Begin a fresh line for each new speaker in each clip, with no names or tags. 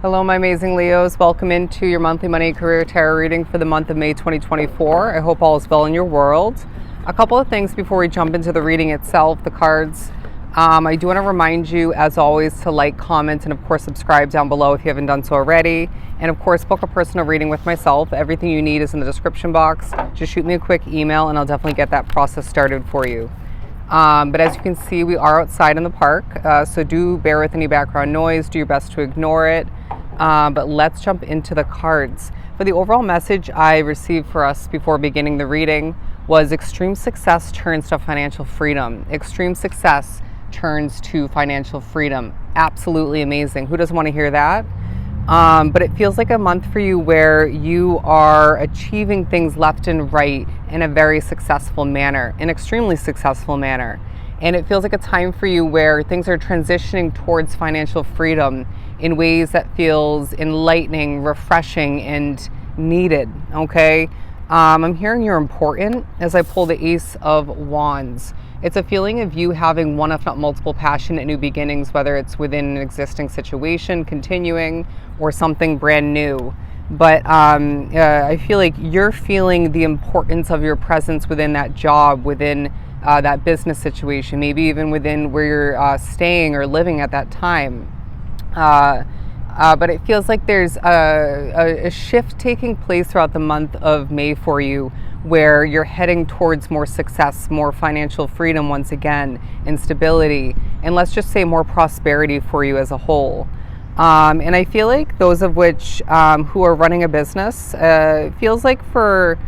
Hello, my amazing Leos. Welcome into your monthly money career tarot reading for the month of May 2024. I hope all is well in your world. A couple of things before we jump into the reading itself, the cards. I do want to remind you, as always, to like, comment, and of course subscribe down below if you haven't done so already. And of course, book a personal reading with myself. Everything you need is in the description box. Just shoot me a quick email and I'll definitely get that process started for you. But as you can see, we are outside in the park, so do bear with any background noise. Do your best to ignore it. But let's jump into the cards. For the overall message I received for us before beginning the reading was extreme success turns to financial freedom. Extreme success turns to financial freedom. Absolutely amazing. Who doesn't want to hear that? But it feels like a month for you where you are achieving things left and right in a very successful manner, an extremely successful manner. And it feels like a time for you where things are transitioning towards financial freedom in ways that feels enlightening, refreshing, and needed, okay? I'm hearing you're important as I pull the Ace of Wands. It's a feeling of you having one, if not multiple, passionate new beginnings, whether it's within an existing situation, continuing, or something brand new. But I feel like you're feeling the importance of your presence within that job, within that business situation, maybe even within where you're staying or living at that time. But it feels like there's a shift taking place throughout the month of May for you, where you're heading towards more success, more financial freedom once again, and stability, and let's just say more prosperity for you as a whole. And I feel like those of which who are running a business, feels like for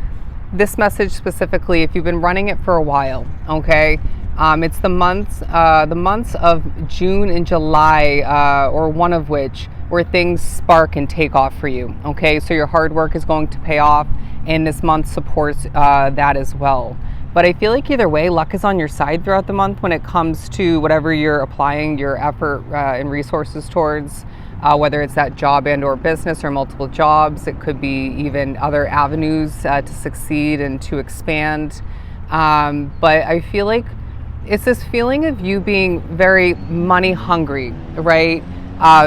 this message specifically, if you've been running it for a while, okay, it's the months of June and July, or one of which, where things spark and take off for you, okay? So your hard work is going to pay off, and this month supports that as well. But I feel like either way, luck is on your side throughout the month when it comes to whatever you're applying your effort and resources towards, whether it's that job and or business or multiple jobs. It could be even other avenues to succeed and to expand. But I feel like it's this feeling of you being very money hungry, right?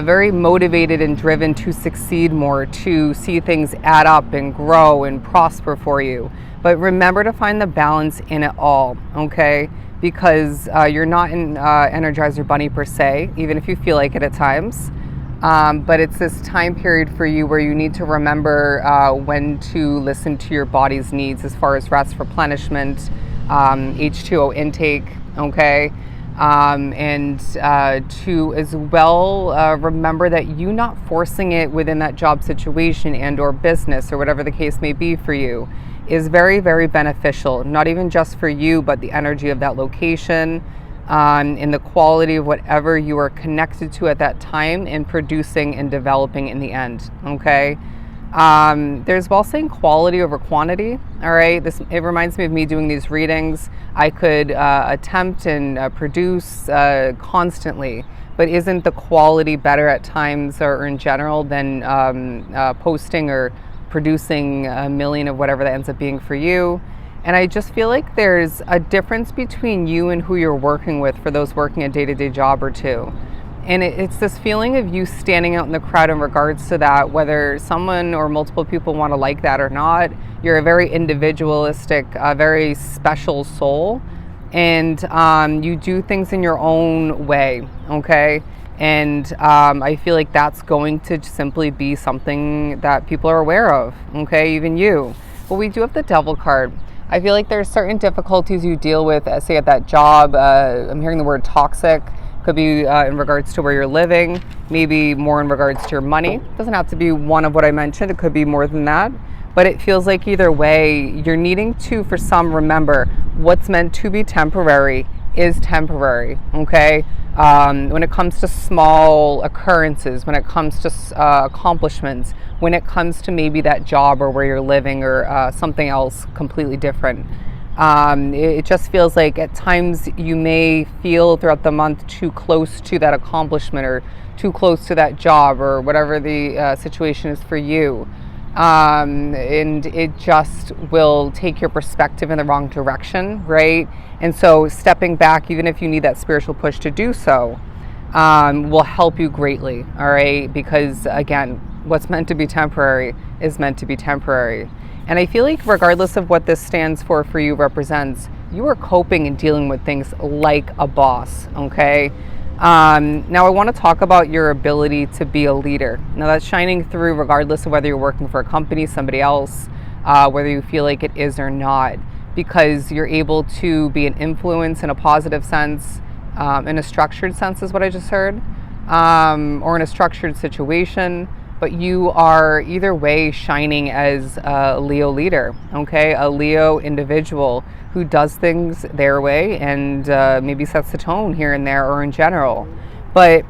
Very motivated and driven to succeed more, to see things add up and grow and prosper for you. But remember to find the balance in it all, okay? Because you're not an Energizer Bunny per se, even if you feel like it at times. But it's this time period for you where you need to remember when to listen to your body's needs as far as rest, replenishment, H2O intake, okay? And to as well remember that you not forcing it within that job situation and or business or whatever the case may be for you is very, very beneficial, not even just for you, but the energy of that location, and the quality of whatever you are connected to at that time and producing and developing in the end, okay? There's well saying quality over quantity, all right? It reminds me of me doing these readings. I could attempt and produce constantly, but isn't the quality better at times or in general than posting or producing a million of whatever that ends up being for you? And I just feel like there's a difference between you and who you're working with for those working a day-to-day job or two. And it's this feeling of you standing out in the crowd in regards to that, whether someone or multiple people want to like that or not. You're a very individualistic, very special soul. And you do things in your own way, okay? And I feel like that's going to simply be something that people are aware of, okay? Even you. But we do have the Devil card. I feel like there's certain difficulties you deal with, say at that job. I'm hearing the word toxic. Could be in regards to where you're living, maybe more in regards to your money. Doesn't have to be one of what I mentioned. It could be more than that. But it feels like either way, you're needing to, for some, remember what's meant to be temporary is temporary, okay? When it comes to small occurrences, when it comes to accomplishments, when it comes to maybe that job or where you're living or something else completely different. It just feels like at times you may feel throughout the month too close to that accomplishment or too close to that job or whatever the situation is for you. And it just will take your perspective in the wrong direction, right? And so stepping back, even if you need that spiritual push to do so, will help you greatly, all right? Because again, what's meant to be temporary is meant to be temporary. And I feel like regardless of what this stands for you, represents, you are coping and dealing with things like a boss, okay? Now I want to talk about your ability to be a leader. Now that's shining through regardless of whether you're working for a company, somebody else, whether you feel like it is or not, because you're able to be an influence in a positive sense, in a structured sense is what I just heard, or in a structured situation, but you are either way shining as a Leo leader, okay? A Leo individual who does things their way and maybe sets the tone here and there or in general. But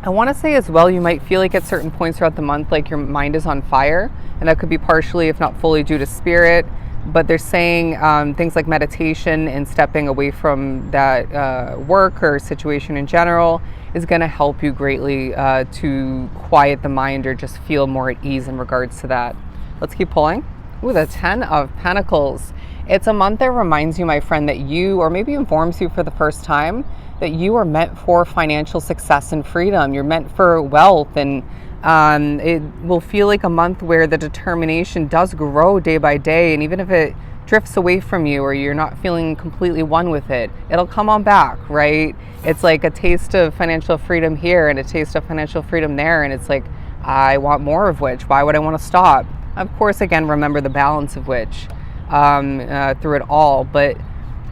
I want to say as well, you might feel like at certain points throughout the month, like your mind is on fire, and that could be partially, if not fully, due to spirit. But they're saying things like meditation and stepping away from that work or situation in general is going to help you greatly to quiet the mind or just feel more at ease in regards to that. Let's keep pulling. Ooh, the 10 of Pentacles. It's a month that reminds you, my friend, that you, or maybe informs you for the first time, that you are meant for financial success and freedom. You're meant for wealth, and it will feel like a month where the determination does grow day by day, and even if it drifts away from you or you're not feeling completely one with it, it'll come on back, right? It's like a taste of financial freedom here and a taste of financial freedom there, and it's like, I want more of which. Why would I want to stop? Of course, again, remember the balance of which through it all. But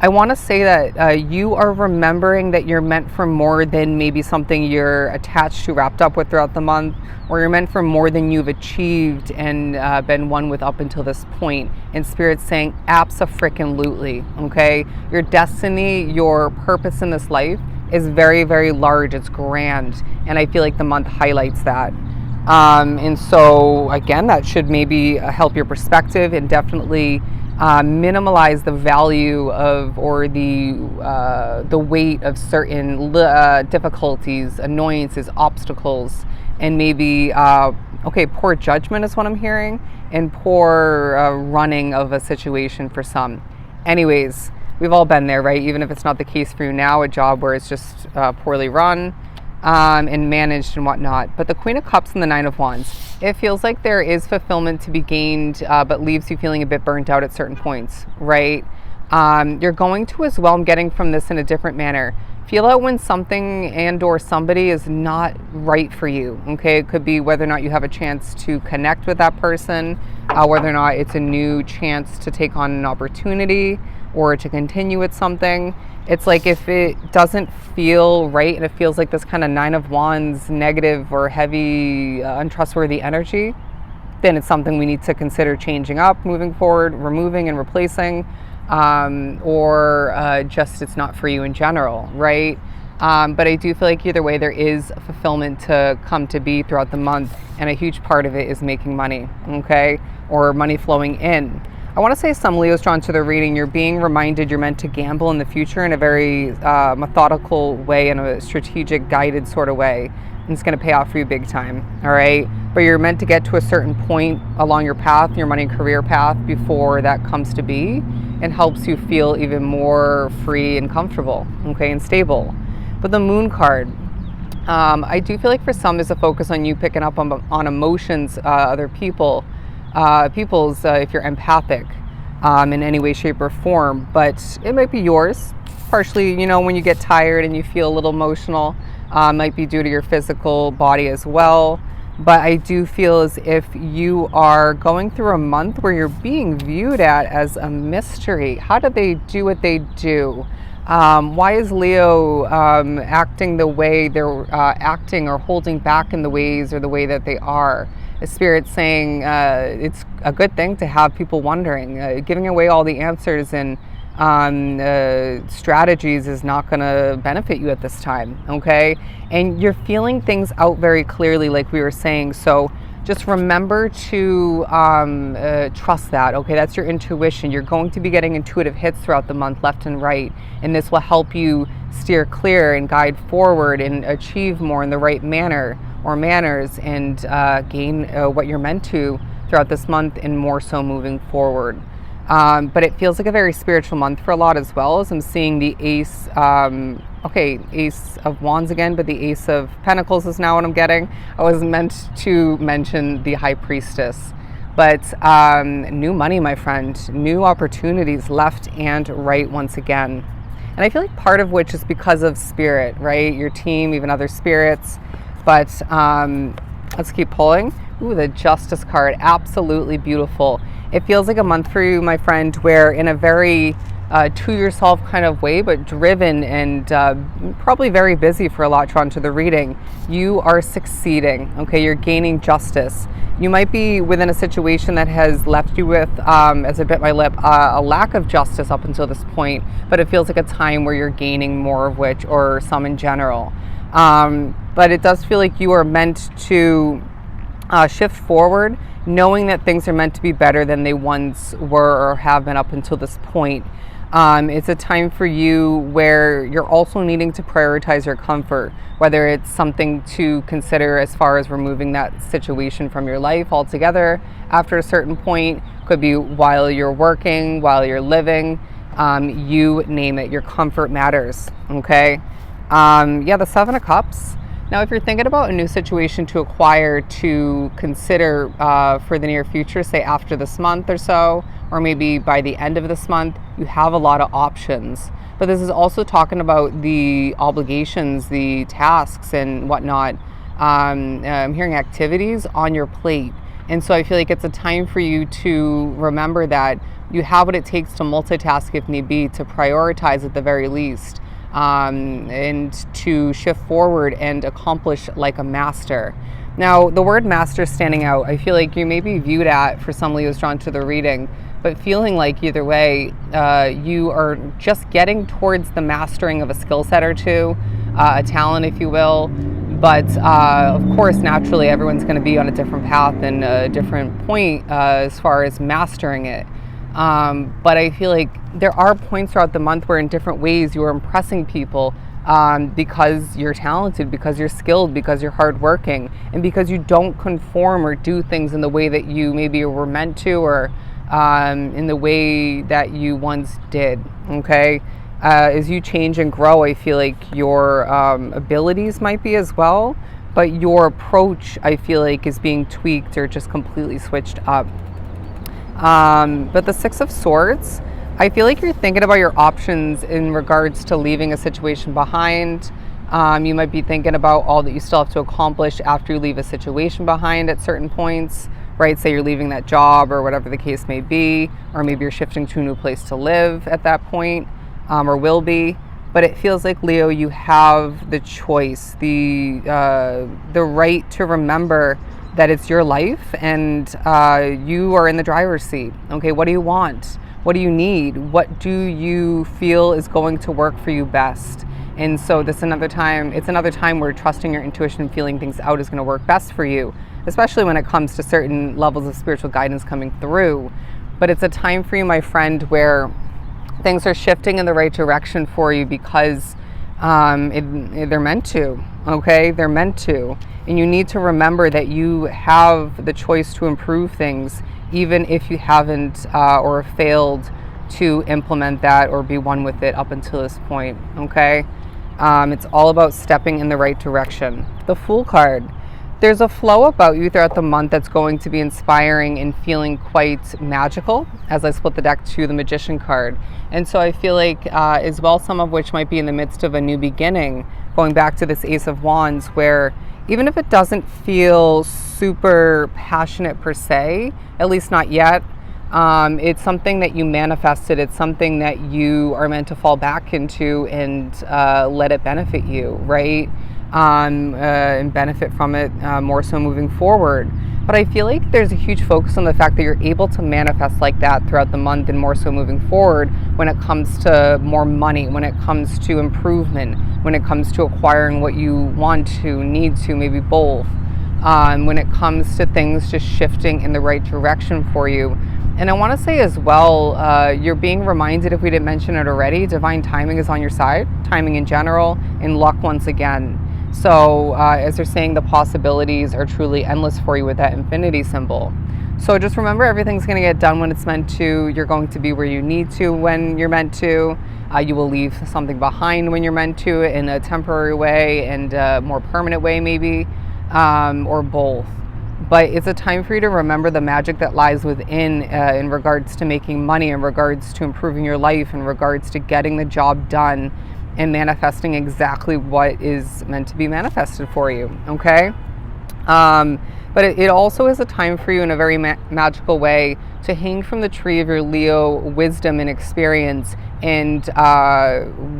I want to say that you are remembering that you're meant for more than maybe something you're attached to, wrapped up with throughout the month, or you're meant for more than you've achieved and been one with up until this point. And Spirit's saying, abso-freaking-lutely, okay? Your destiny, your purpose in this life is very, very large. It's grand. And I feel like the month highlights that. And so, again, that should maybe help your perspective and definitely minimize the value of or the weight of certain difficulties, annoyances, obstacles, and maybe poor judgment is what I'm hearing, and poor running of a situation for some. Anyways, we've all been there, right? Even if it's not the case for you now, a job where it's just poorly run and managed and whatnot. But the Queen of Cups and the Nine of Wands, it feels like there is fulfillment to be gained, but leaves you feeling a bit burnt out at certain points, right? You're going to as well, I'm getting from this in a different manner, feel out when something and or somebody is not right for you, okay? It could be whether or not you have a chance to connect with that person, whether or not it's a new chance to take on an opportunity or to continue with something. It's like if it doesn't feel right and it feels like this kind of Nine of Wands, negative or heavy, untrustworthy energy, then it's something we need to consider changing up, moving forward, removing and replacing, or just it's not for you in general, right? But I do feel like either way there is fulfillment to come to be throughout the month, and a huge part of it is making money, okay? Or money flowing in. I want to say some Leos drawn to the reading, you're being reminded you're meant to gamble in the future in a very methodical way, in a strategic, guided sort of way. And it's going to pay off for you big time, all right? But you're meant to get to a certain point along your path, your money and career path, before that comes to be, and helps you feel even more free and comfortable, okay, and stable. But the Moon card, I do feel like for some there's a focus on you picking up on emotions, other people's, if you're empathic in any way, shape, or form. But it might be yours, partially, when you get tired and you feel a little emotional, might be due to your physical body as well. But I do feel as if you are going through a month where you're being viewed at as a mystery. How do they do what they do? Why is Leo acting the way they're acting, or holding back in the ways or the way that they are? The Spirit's saying it's a good thing to have people wondering. Giving away all the answers and strategies is not going to benefit you at this time, okay? And you're feeling things out very clearly, like we were saying. So just remember to trust that, okay? That's your intuition. You're going to be getting intuitive hits throughout the month, left and right, and this will help you steer clear and guide forward and achieve more in the right manner or manners, and gain what you're meant to throughout this month, and more so moving forward. But it feels like a very spiritual month for a lot as well, as I'm seeing the Ace, Ace of Wands again, but the Ace of Pentacles is now what I'm getting. I was meant to mention the High Priestess. But new money, my friend, new opportunities left and right once again. And I feel like part of which is because of spirit, right? Your team, even other spirits. But let's keep pulling. Ooh, the Justice card, absolutely beautiful. It feels like a month for you, my friend, where in a very to yourself kind of way, but driven and probably very busy for a lot drawn to the reading, you are succeeding, okay? You're gaining justice. You might be within a situation that has left you with, as I bit my lip, a lack of justice up until this point, but it feels like a time where you're gaining more of which, or some in general. But it does feel like you are meant to shift forward, knowing that things are meant to be better than they once were or have been up until this point. It's a time for you where you're also needing to prioritize your comfort, whether it's something to consider as far as removing that situation from your life altogether after a certain point. Could be while you're working, while you're living, you name it, your comfort matters, okay? The Seven of Cups. Now, if you're thinking about a new situation to acquire, to consider for the near future, say after this month or so, or maybe by the end of this month, you have a lot of options. But this is also talking about the obligations, the tasks and whatnot. I'm hearing activities on your plate. And so I feel like it's a time for you to remember that you have what it takes to multitask if need be, to prioritize at the very least. And to shift forward and accomplish like a master. Now, the word master is standing out. I feel like you may be viewed at, for some Leos drawn to the reading, but feeling like either way, you are just getting towards the mastering of a skill set or two, a talent, if you will. But of course, naturally, everyone's going to be on a different path and a different point as far as mastering it. But I feel like there are points throughout the month where in different ways you are impressing people because you're talented, because you're skilled, because you're hardworking, and because you don't conform or do things in the way that you maybe were meant to, or in the way that you once did, okay? As you change and grow, I feel like your abilities might be as well, but your approach, I feel like, is being tweaked or just completely switched up. But the Six of Swords, I feel like you're thinking about your options in regards to leaving a situation behind. You might be thinking about all that you still have to accomplish after you leave a situation behind at certain points, right? Say you're leaving that job or whatever the case may be, or maybe you're shifting to a new place to live at that point, or will be. But it feels like, Leo, you have the choice, the right to remember that it's your life and you are in the driver's seat. Okay, what do you want? What do you need? What do you feel is going to work for you best? And so it's another time where trusting your intuition and feeling things out is going to work best for you, especially when it comes to certain levels of spiritual guidance coming through. But it's a time for you, my friend, where things are shifting in the right direction for you because they're meant to, okay? They're meant to. And you need to remember that you have the choice to improve things, even if you haven't or failed to implement that or be one with it up until this point, okay? It's all about stepping in the right direction. The Fool card. There's a flow about you throughout the month that's going to be inspiring and feeling quite magical, as I split the deck to the Magician card. And so I feel like as well, some of which might be in the midst of a new beginning, going back to this Ace of Wands, where even if it doesn't feel super passionate per se, at least not yet, it's something that you manifested. It's something that you are meant to fall back into and let it benefit you, right? And benefit from it more so moving forward. But I feel like there's a huge focus on the fact that you're able to manifest like that throughout the month and more so moving forward when it comes to more money, when it comes to improvement, when it comes to acquiring what you want to, need to, maybe both. When it comes to things just shifting in the right direction for you. And I want to say as well, you're being reminded, if we didn't mention it already, divine timing is on your side, timing in general, and luck once again. So as they're saying, the possibilities are truly endless for you with that infinity symbol. So just remember, everything's going to get done when it's meant to. You're going to be where you need to when you're meant to. You will leave something behind when you're meant to, in a temporary way and a more permanent way maybe, or both. But it's a time for you to remember the magic that lies within, in regards to making money, in regards to improving your life, in regards to getting the job done and manifesting exactly what is meant to be manifested for you, okay? But it also is a time for you, in a very magical way, to hang from the tree of your Leo wisdom and experience and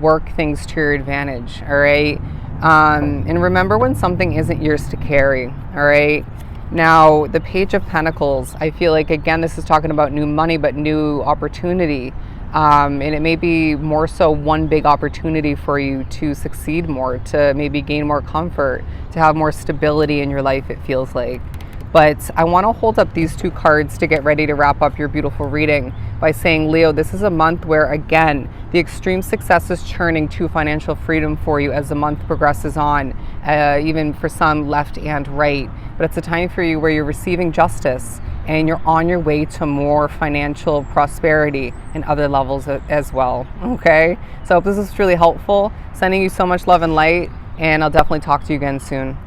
work things to your advantage, all right? And remember when something isn't yours to carry, all right? Now, the Page of Pentacles, I feel like, again, this is talking about new money, but new opportunity. And it may be more so one big opportunity for you to succeed more, to maybe gain more comfort, to have more stability in your life, it feels like. But I want to hold up these two cards to get ready to wrap up your beautiful reading by saying, Leo, this is a month where, again, the extreme success is churning to financial freedom for you as the month progresses on, even for some left and right. But it's a time for you where you're receiving justice and you're on your way to more financial prosperity in other levels as well, okay? So I hope this is really helpful. Sending you so much love and light, and I'll definitely talk to you again soon.